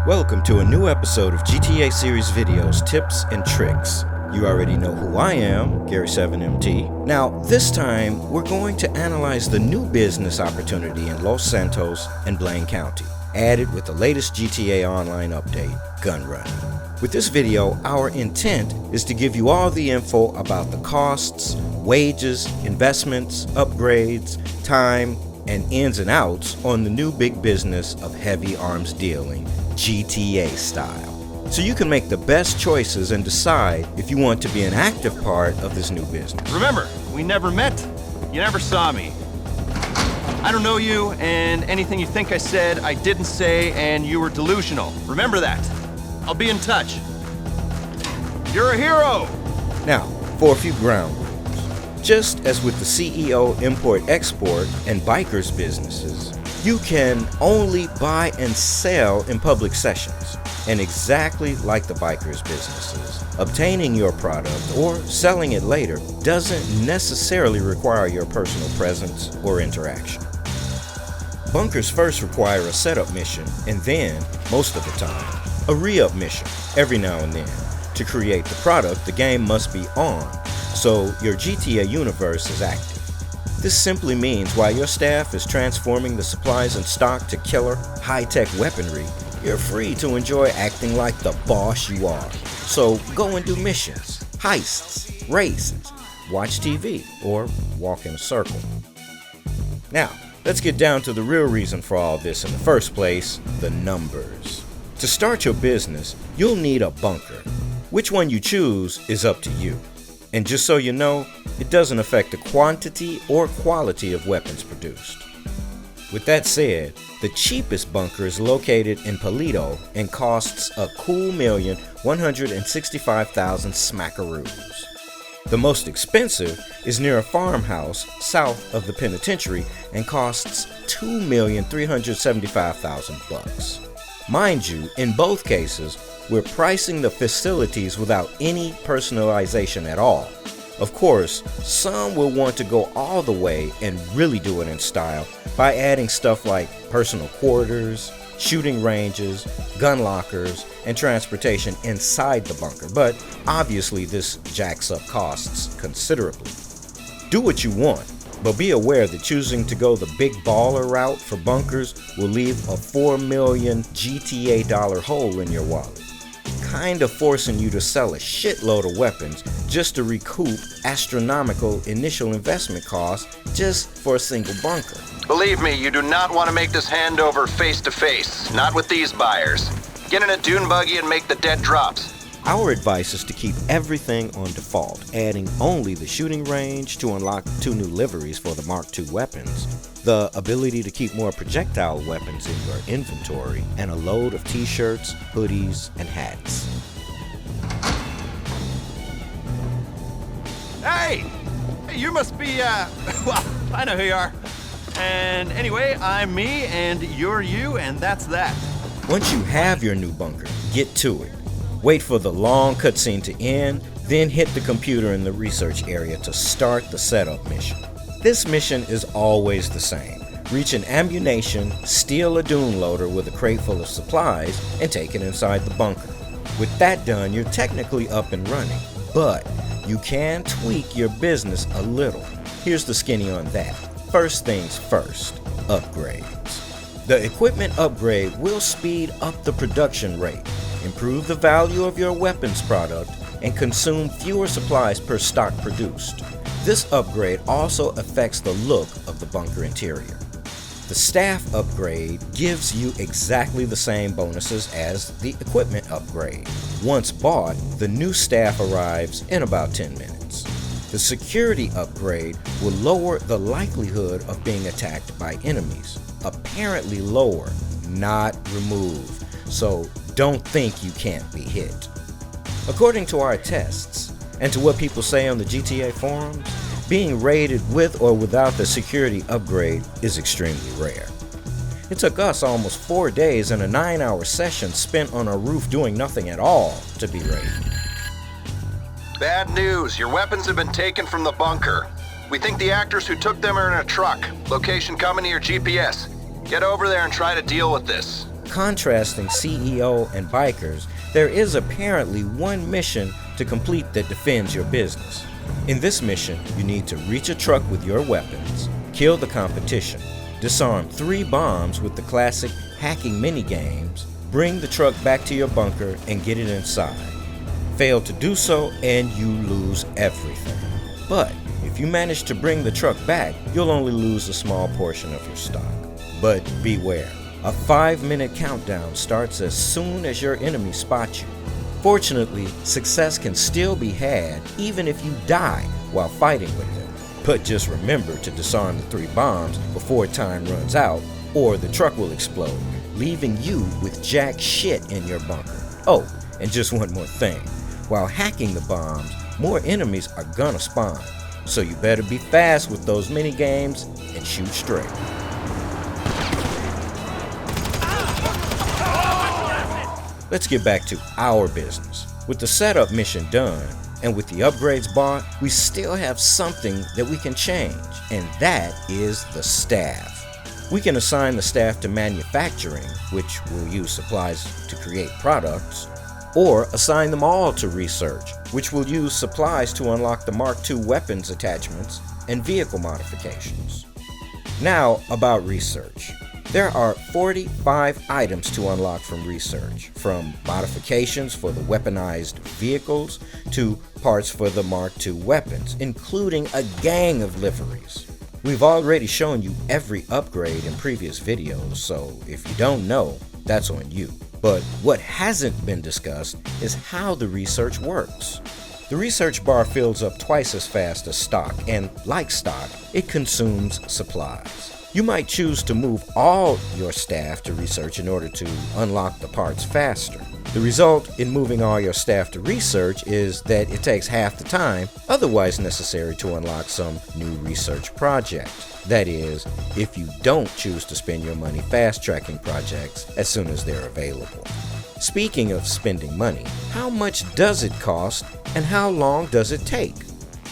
Welcome to a new episode of GTA Series Videos Tips and Tricks. You already know who I am, Gary7MT. Now, this time, we're going to analyze the new business opportunity in Los Santos and Blaine County, added with the latest GTA Online update, Gunrunning. With this video, our intent is to give you all the info about the costs, wages, investments, upgrades, time, and ins and outs on the new big business of heavy arms dealing, GTA style. So you can make the best choices and decide if you want to be an active part of this new business. Remember, we never met, you never saw me. I don't know you, and anything you think I said, I didn't say, and you were delusional. Remember that. I'll be in touch. You're a hero! Now, for a few ground rules. Just as with the CEO import-export and bikers businesses, you can only buy and sell in public sessions. And exactly like the bikers businesses, obtaining your product or selling it later doesn't necessarily require your personal presence or interaction. Bunkers first require a setup mission and then, most of the time, a re-up mission every now and then. To create the product, the game must be on, so your GTA universe is active. This simply means while your staff is transforming the supplies in stock to killer, high-tech weaponry, you're free to enjoy acting like the boss you are. So go and do missions, heists, races, watch TV, or walk in a circle. Now, let's get down to the real reason for all this in the first place, the numbers. To start your business, you'll need a bunker. Which one you choose is up to you. And just so you know, it doesn't affect the quantity or quality of weapons produced. With that said, the cheapest bunker is located in Palito and costs a cool $1,165,000 smackaroos. The most expensive is near a farmhouse south of the penitentiary and costs $2,375,000. Mind you, in both cases, we're pricing the facilities without any personalization at all. Of course, some will want to go all the way and really do it in style by adding stuff like personal quarters, shooting ranges, gun lockers, and transportation inside the bunker, but obviously this jacks up costs considerably. Do what you want, but be aware that choosing to go the big baller route for bunkers will leave a $4 million GTA dollar hole in your wallet, kind of forcing you to sell a shitload of weapons just to recoup astronomical initial investment costs just for a single bunker. Believe me, you do not want to make this handover face-to-face, not with these buyers. Get in a dune buggy and make the dead drops. Our advice is to keep everything on default, adding only the shooting range to unlock 2 new liveries for the Mark II weapons, the ability to keep more projectile weapons in your inventory, and a load of t-shirts, hoodies, and hats. Hey! You must be, well, I know who you are. And anyway, I'm me, and you're you, and that's that. Once you have your new bunker, get to it. Wait for the long cutscene to end, then hit the computer in the research area to start the setup mission. This mission is always the same. Reach an ammunition, steal a dune loader with a crate full of supplies, and take it inside the bunker. With that done, you're technically up and running, but you can tweak your business a little. Here's the skinny on that. First things first, upgrades. The equipment upgrade will speed up the production rate, improve the value of your weapons product, and consume fewer supplies per stock produced. This upgrade also affects the look of the bunker interior. The staff upgrade gives you exactly the same bonuses as the equipment upgrade. Once bought, the new staff arrives in about 10 minutes. The security upgrade will lower the likelihood of being attacked by enemies. Apparently lower, not remove. So don't think you can't be hit. According to our tests, and to what people say on the GTA forums, being raided with or without the security upgrade is extremely rare. It took us almost 4 days and a 9-hour session spent on a roof doing nothing at all to be raided. Bad news, your weapons have been taken from the bunker. We think the actors who took them are in a truck. Location coming to your GPS. Get over there and try to deal with this. contrasting CEO and bikers, there is apparently one mission to complete that defends your business. In this mission, you need to reach a truck with your weapons, kill the competition, disarm 3 bombs with the classic hacking minigames, bring the truck back to your bunker and get it inside. Fail to do so and you lose everything. But if you manage to bring the truck back, you'll only lose a small portion of your stock. But beware, a 5-minute countdown starts as soon as your enemy spots you. Fortunately, success can still be had even if you die while fighting with them. But just remember to disarm the 3 bombs before time runs out, or the truck will explode, leaving you with jack shit in your bunker. Oh, and just one more thing. While hacking the bombs, more enemies are gonna spawn, so you better be fast with those minigames and shoot straight. Let's get back to our business. With the setup mission done, and with the upgrades bought, we still have something that we can change, and that is the staff. We can assign the staff to manufacturing, which will use supplies to create products, or assign them all to research, which will use supplies to unlock the Mark II weapons attachments and vehicle modifications. Now about research. There are 45 items to unlock from research, from modifications for the weaponized vehicles to parts for the Mark II weapons, including a gang of liveries. We've already shown you every upgrade in previous videos, so if you don't know, that's on you. But what hasn't been discussed is how the research works. The research bar fills up twice as fast as stock, and like stock, it consumes supplies. You might choose to move all your staff to research in order to unlock the parts faster. The result in moving all your staff to research is that it takes half the time otherwise necessary to unlock some new research project. That is, if you don't choose to spend your money fast-tracking projects as soon as they're available. Speaking of spending money, how much does it cost and how long does it take?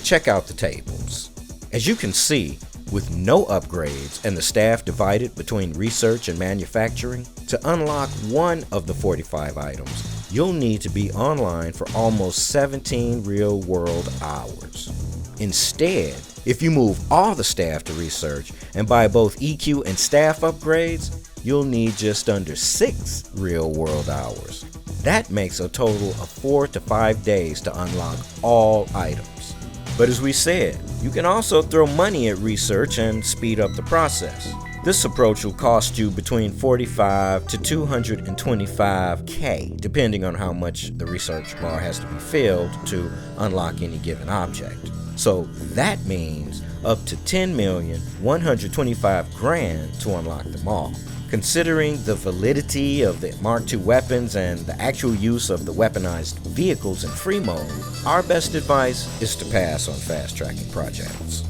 Check out the tables. As you can see, with no upgrades and the staff divided between research and manufacturing, to unlock one of the 45 items, you'll need to be online for almost 17 real-world hours. Instead, if you move all the staff to research and buy both EQ and staff upgrades, you'll need just under 6 real-world hours. That makes a total of 4 to 5 days to unlock all items. But as we said, you can also throw money at research and speed up the process. This approach will cost you between $45 to $225K, depending on how much the research bar has to be filled to unlock any given object. So that means up to $10,125,000 to unlock them all. Considering the validity of the Mark II weapons and the actual use of the weaponized vehicles in free mode, our best advice is to pass on fast-tracking projects.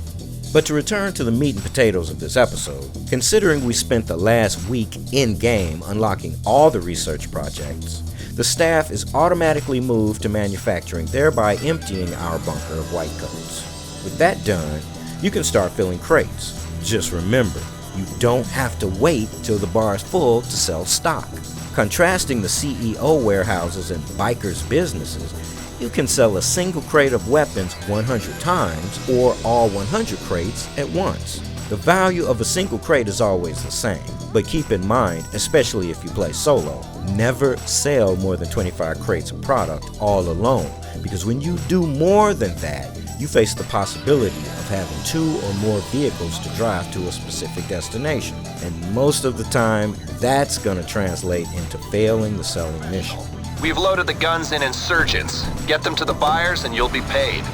But to return to the meat and potatoes of this episode, considering we spent the last week in-game unlocking all the research projects, the staff is automatically moved to manufacturing, thereby emptying our bunker of white coats. With that done, you can start filling crates. Just remember, you don't have to wait till the bar is full to sell stock. Contrasting the CEO warehouses and bikers' businesses, you can sell a single crate of weapons 100 times or all 100 crates at once. The value of a single crate is always the same, but keep in mind, especially if you play solo, never sell more than 25 crates of product all alone, because when you do more than that, you face the possibility of having 2 or more vehicles to drive to a specific destination. And most of the time, that's going to translate into failing the selling mission. We've loaded the guns in Insurgents. Get them to the buyers and you'll be paid.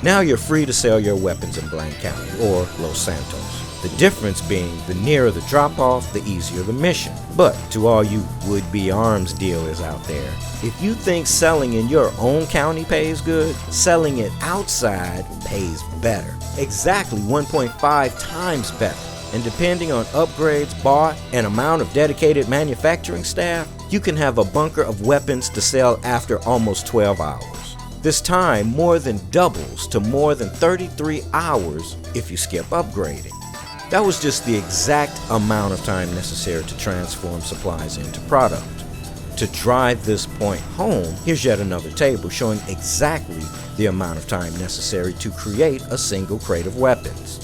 Now you're free to sell your weapons in Blank County or Los Santos. The difference being the nearer the drop-off, the easier the mission. But to all you would-be arms dealers out there, if you think selling in your own county pays good, selling it outside pays better. Exactly 1.5 times better. And depending on upgrades bought and amount of dedicated manufacturing staff, you can have a bunker of weapons to sell after almost 12 hours. This time more than doubles to more than 33 hours if you skip upgrading. That was just the exact amount of time necessary to transform supplies into product. To drive this point home, here's yet another table showing exactly the amount of time necessary to create a single crate of weapons.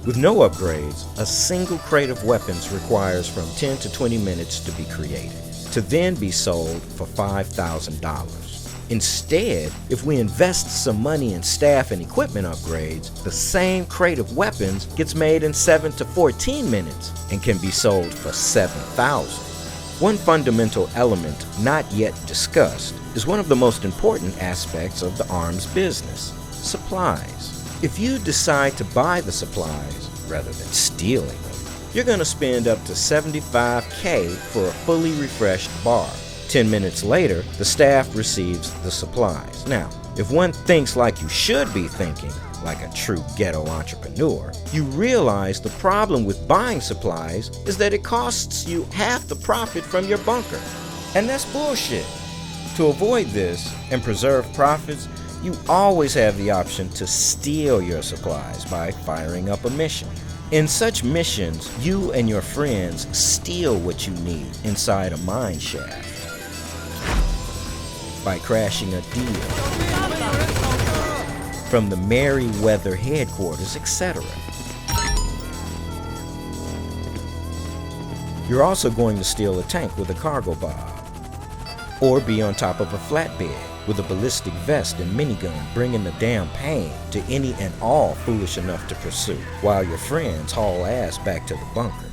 With no upgrades, a single crate of weapons requires from 10 to 20 minutes to be created, to then be sold for $5,000. Instead, if we invest some money in staff and equipment upgrades, the same crate of weapons gets made in 7 to 14 minutes and can be sold for $7,000. One fundamental element not yet discussed is one of the most important aspects of the arms business: supplies. If you decide to buy the supplies rather than stealing them, you're going to spend up to $75,000 for a fully refreshed bar. 10 minutes later, the staff receives the supplies. Now, if one thinks like you should be thinking, like a true ghetto entrepreneur, you realize the problem with buying supplies is that it costs you half the profit from your bunker. And that's bullshit. To avoid this and preserve profits, you always have the option to steal your supplies by firing up a mission. In such missions, you and your friends steal what you need inside a mine shaft by crashing a deal from the Merryweather headquarters, etc. You're also going to steal a tank with a cargo bob, or be on top of a flatbed with a ballistic vest and minigun bringing the damn Payne to any and all foolish enough to pursue, while your friends haul ass back to the bunker.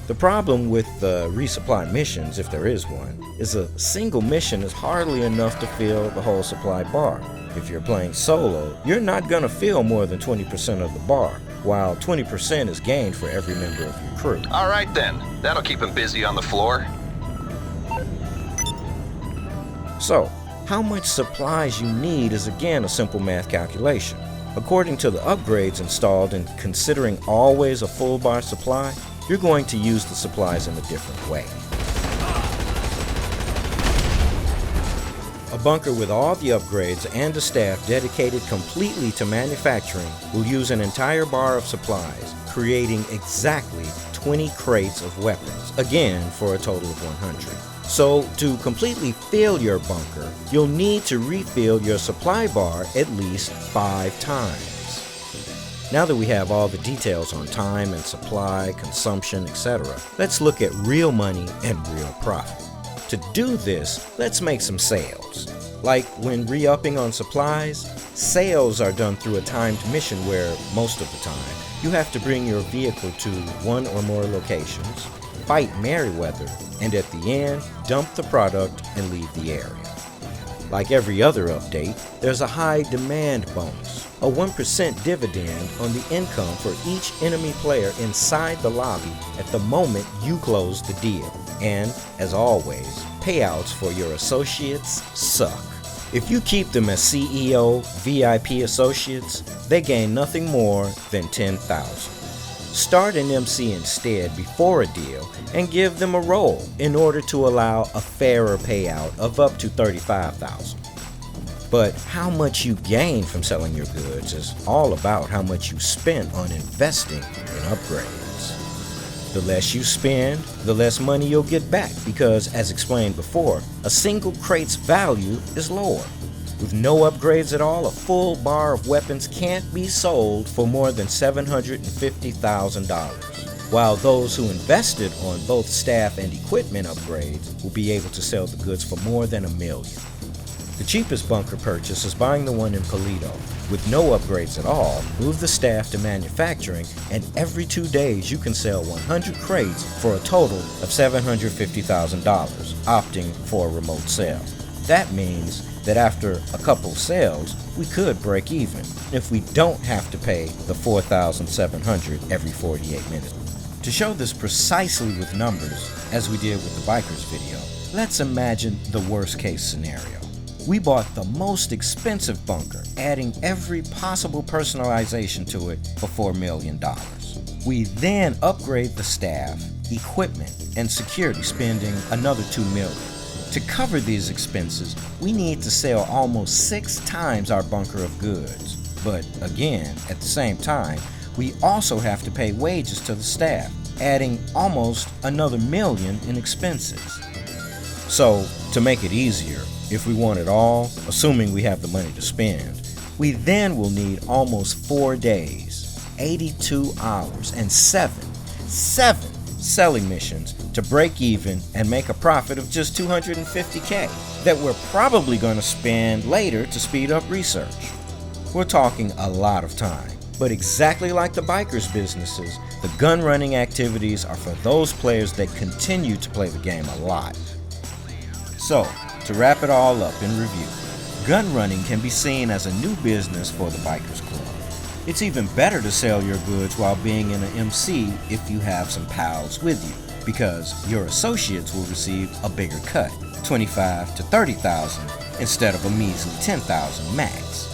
The problem with resupply missions, if there is one, is a single mission is hardly enough to fill the whole supply bar. If you're playing solo, you're not gonna fill more than 20% of the bar, while 20% is gained for every member of your crew. All right then, that'll keep him busy on the floor. So, how much supplies you need is again a simple math calculation. According to the upgrades installed and considering always a full bar supply, you're going to use the supplies in a different way. A bunker with all the upgrades and a staff dedicated completely to manufacturing will use an entire bar of supplies, creating exactly 20 crates of weapons, again for a total of 100. So, to completely fill your bunker, you'll need to refill your supply bar at least 5 times. Now that we have all the details on time and supply, consumption, etc., let's look at real money and real profit. To do this, let's make some sales. Like when re-upping on supplies, sales are done through a timed mission where, most of the time, you have to bring your vehicle to one or more locations, fight Merryweather, and at the end, dump the product and leave the area. Like every other update, there's a high demand bonus, a 1% dividend on the income for each enemy player inside the lobby at the moment you close the deal. And, as always, payouts for your associates suck. If you keep them as CEO, VIP associates, they gain nothing more than $10,000. Start an MC instead before a deal and give them a role in order to allow a fairer payout of up to $35,000. But how much you gain from selling your goods is all about how much you spent on investing in upgrades. The less you spend, the less money you'll get back because, as explained before, a single crate's value is lower. With no upgrades at all, a full bar of weapons can't be sold for more than $750,000, while those who invested on both staff and equipment upgrades will be able to sell the goods for more than $1 million. The cheapest bunker purchase is buying the one in Polito. With no upgrades at all, move the staff to manufacturing, and every 2 days you can sell 100 crates for a total of $750,000, opting for a remote sale. That means that after a couple sales, we could break even if we don't have to pay the $4,700 every 48 minutes. To show this precisely with numbers, as we did with the bikers video, let's imagine the worst case scenario. We bought the most expensive bunker, adding every possible personalization to it for $4 million. We then upgrade the staff, equipment, and security, spending another $2 million. To cover these expenses, we need to sell almost 6 times our bunker of goods. But again, at the same time, We also have to pay wages to the staff, adding almost another $1 million in expenses. So, to make it easier, if we want it all, assuming we have the money to spend, we then will need almost 4 days, 82 hours, and seven selling missions to break even and make a profit of just $250K that we're probably going to spend later to speed up research. We're talking a lot of time, but exactly like the bikers' businesses, the gun running activities are for those players that continue to play the game a lot. So, to wrap it all up in review, gun running can be seen as a new business for the Bikers Club. It's even better to sell your goods while being in an MC if you have some pals with you, because your associates will receive a bigger cut, $25,000 to $30,000 instead of a measly $10,000 max.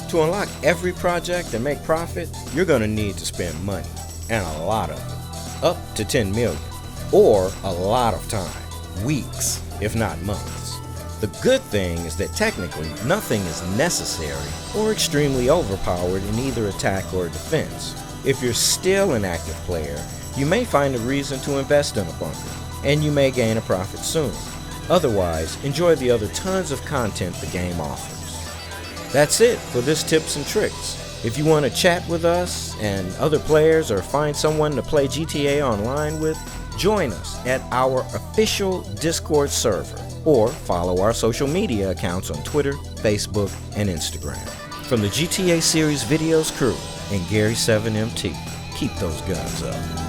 To unlock every project and make profit, you're going to need to spend money, and a lot of it, up to $10 million, or a lot of time, weeks, if not months. The good thing is that technically nothing is necessary or extremely overpowered in either attack or defense. If you're still an active player, you may find a reason to invest in a bunker, and you may gain a profit soon. Otherwise, enjoy the other tons of content the game offers. That's it for this tips and tricks. If you want to chat with us and other players or find someone to play GTA Online with, join us at our official Discord server or follow our social media accounts on Twitter, Facebook, and Instagram. From the GTA series videos crew and Gary 7MT, keep those guns up.